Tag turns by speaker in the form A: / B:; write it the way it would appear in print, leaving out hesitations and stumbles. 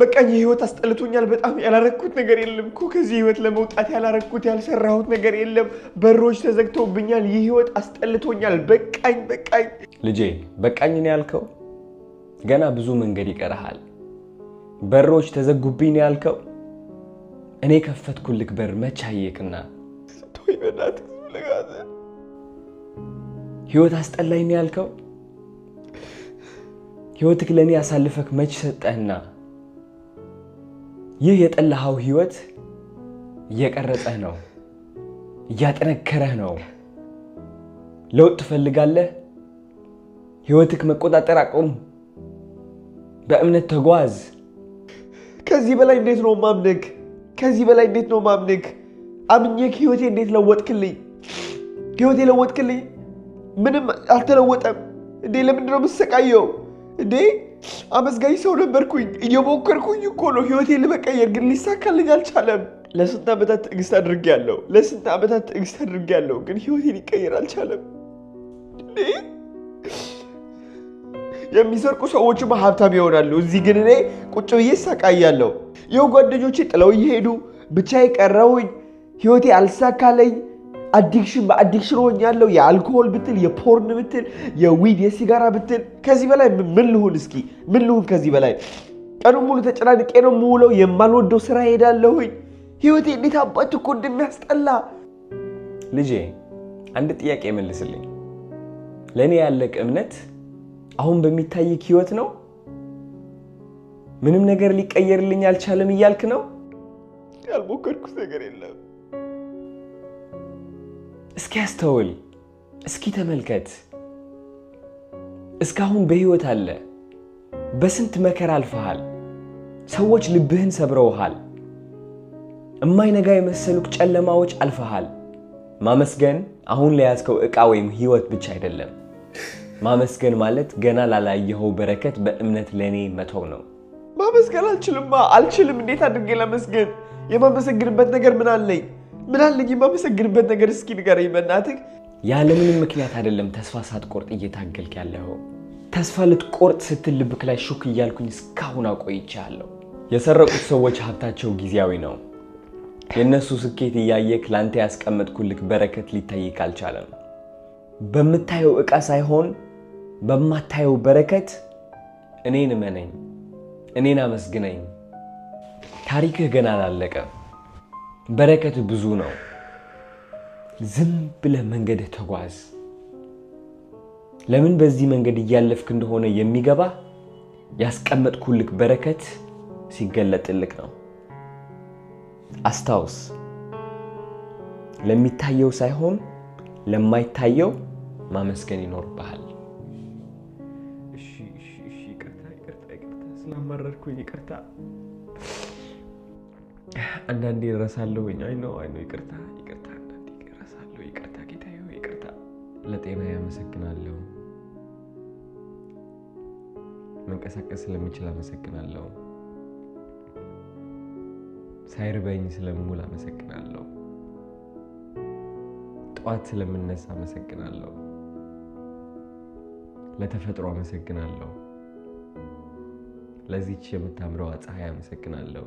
A: በቃኝ ህይወት አስጠልቶኛል በጣም ያላረኩት ነገር የለም እኮ ከዚህ ህይወት ለመውጣት ያላረኩት ያልሰራሁት ነገር የለም በሮች ተዘግተውብኛል ይህ ህይወት አስጠልቶኛል በቃኝ
B: ልጄ በቃኝ ነው ያልከው ገና ብዙ መንገድ ይቀርሃል በሮች ተዘጉብኝ ነው ያልከው እኔ ከፈትኩልክ በር መቻየክና
A: ቶይ በእናትህ ለጋዘ
B: ህይወት አስጠላኝ ነው ያልከው ህይወትክ ለኔ ያሳልፈክ መች ሰጠህና ይህ የጠላሃው ህይወት እየቀረጸህ ነው እያጠነከረህ ነው ለውጥ ትፈልጋለህ ህይወትክ መቆጣጠር አቁም በእምነት ተጓዝ
A: ከዚህ በላይ እንዴት ነው ማምነክ ከዚህ በላይ እንዴት ነው ማምነክ አምኜክ ህይወቴ እንዴት ለወጥክልኝ ህይወቴ ለወጥክልኝ ምንም አልተለወጠም እንዴ ለምን ነው መሰቃየው እንዴ አመስጋኝ ሰው ነበርኩኝ እየሞከርኩኝ እኮ ነው ህይወቴን ለመቀየር ግን ሊሳካልኝ አልቻለም ለስንት ዓመታት ትዕግስት አድርጌያለሁ ግን ህይወቴን ሊቀየር አልቻለም እንዴ የሚሰርቁ ሰዎችማ ሀብታም ይሆናሉ እዚህ ግን እኔ ቁጭ ብዬ ሰቃያለሁ የው ጓደኞቼ ጥለው እየሄዱ ብቻዬ ቀረሁኝ ህይወቴ አልሳካለኝ አዲክሽን ሆኛለሁ የአልኮል ብትል የፖርን ብትል የዊድ የሲጋራ ብትል ከዚህ በላይ ምን ልሁን እስኪ ምን ልሁን ከዚህ በላይ ቀኑን ሙሉ ተጨናንቄ ነው የምውለው የማልወደው ስራ ሄዳለሁኝ ህይወቴ እንዴት አባት እኮ እንደሚያስጠላ
B: ልጄ አንድ ጥያቄ መልስልኝ ለኔ ያለክ እምነት አሁን በሚታይክ ህይወት ነው ምንም ነገር ሊቀየርልኝ አልቻለም እያልክ ነው
A: ያልሞከርኩት ነገር የለም
B: እስኪ አስተውል እስኪ ተመልከት እስካሁን በህይወት አለ በስንት መከራ አልፈሃል ሰዎች ልብህን ሰብረውሃል እማይነጋ የመሰሉክ ጨለማዎች አልፈሃል ማመስገን አሁን ለያዝከው ዕቃ ወይም ህይወት ብቻ አይደለም ማመስገን ማለት ገና ላላየኸው በረከት በእምነት ለኔ መተው ነው
A: ማመስገን አልችልም እንዴት አድርጌ ለመስገን የማመሰግንበት ነገር ምን አለኝ የማመሰግንበት ነገር እስኪ ንገረኝ በእናትህ
B: ያለምንም ምክንያት አይደለም ተስፋ ሳትቆርጥ እየታገልክ ያለኸው ተስፋ ልትቆርጥ ስትል ልብክ ላይ ሹክ እያልኩኝ እስካሁን አቆይቻለሁ የሰረቁት ሰዎች ሀብታቸው ጊዜያዊ ነው የነሱ ስኬት እያየክ ላንተ ያስቀመጥኩልክ በረከት ሊታይክ አልቻለም በምታየው ዕቃ ሳይሆን በማታየው በረከት እኔን እመነኝ እኔን አመስግነኝ ታሪክህ ገና አላለቀም በረከት ብዙ ነው ዝም ብለህ መንገድህ ተጓዝ ለምን በዚህ መንገድ እያለፍክ እንደሆነ የሚገባ ያስቀመጥኩልክ በረከት ሲገለጥልክ ነው አስታውስ ለሚታየው ሳይሆን ለማይታየው ማመስገን ይኖርብሃል
A: እሺ ይቅርታ ስላማረርኩኝ ይቅርታ አንዳንዴ እረሳለሁኝ አይ ነው ይቅርታ አንዳንዴ እረሳለሁ ይቅርታ ጌታዬ ይቅርታ
B: ለጤና ያመሰግናለሁ መንቀሳቀስ ስለምችል አመሰግናለሁ ሳይርበኝ ስለምውል አመሰግናለሁ ጠዋት ስለምነሳ አመሰግናለሁ ለተፈጥሮ አመሰግናለሁ ለዚህች የምታምረው ፀሐይ አመሰግናለሁ